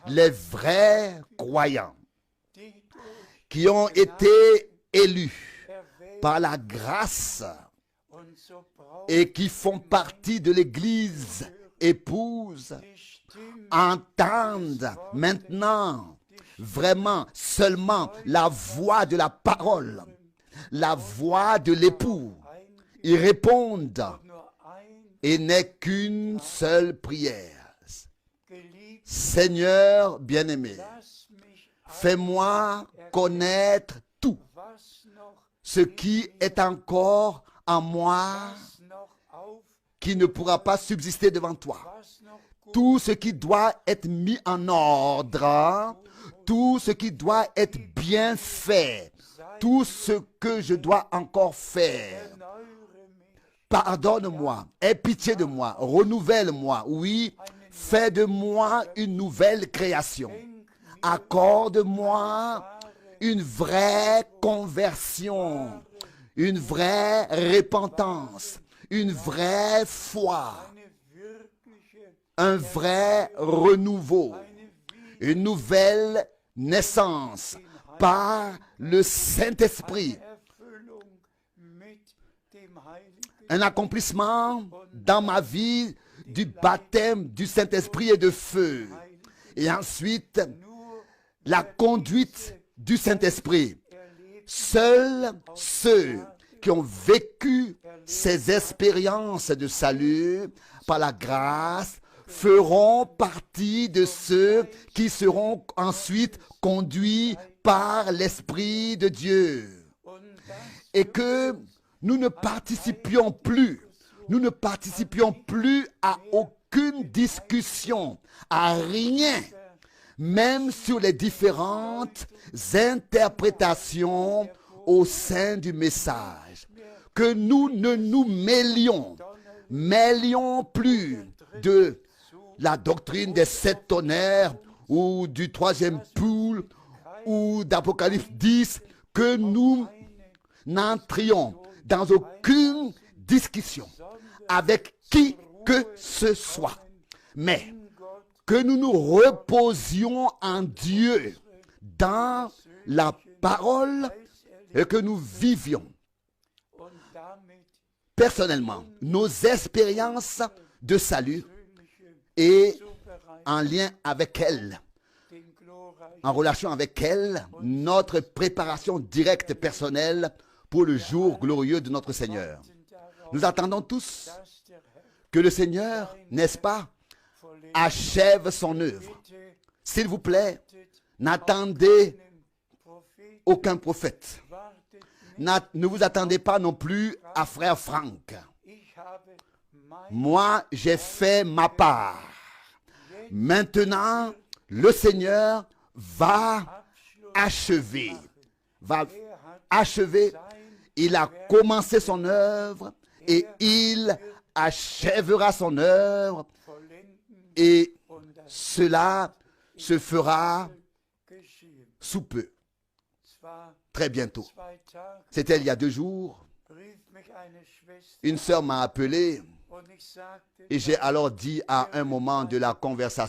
les vrais croyants qui ont été élus par la grâce et qui font partie de l'Église épouse entendent maintenant vraiment seulement la voix de la parole, la voix de l'époux. Ils répondent et n'est qu'une seule prière. Seigneur bien-aimé, fais-moi connaître tout ce qui est encore en moi qui ne pourra pas subsister devant toi. Tout ce qui doit être mis en ordre, tout ce qui doit être bien fait, tout ce que je dois encore faire. Pardonne-moi, aie pitié de moi, renouvelle-moi, oui, fais de moi une nouvelle création. Accorde-moi une vraie conversion, une vraie repentance, une vraie foi, un vrai renouveau, une nouvelle naissance par le Saint-Esprit, un accomplissement dans ma vie du baptême du Saint-Esprit et de feu, et ensuite la conduite du Saint-Esprit. Seuls ceux qui ont vécu ces expériences de salut par la grâce feront partie de ceux qui seront ensuite conduits par l'Esprit de Dieu. Et que nous ne participions plus à aucune discussion, à rien, même sur les différentes interprétations au sein du message. Que nous ne nous mêlions plus de la doctrine des 7 tonnerres ou du 3e poule ou d'Apocalypse 10, que nous n'entrions dans aucune discussion avec qui que ce soit, mais que nous nous reposions en Dieu dans la parole et que nous vivions personnellement nos expériences de salut et en lien avec elle, en relation avec elle, notre préparation directe personnelle pour le jour glorieux de notre Seigneur. Nous attendons tous que le Seigneur, n'est-ce pas, achève son œuvre. S'il vous plaît, n'attendez aucun prophète. Ne vous attendez pas non plus à frère Franck. Moi, j'ai fait ma part. Maintenant, le Seigneur va achever. Il a commencé son œuvre et il achèvera son œuvre. Et cela se fera sous peu. Très bientôt. C'était il y a 2 jours. Une sœur m'a appelé et j'ai alors dit à un moment de la conversation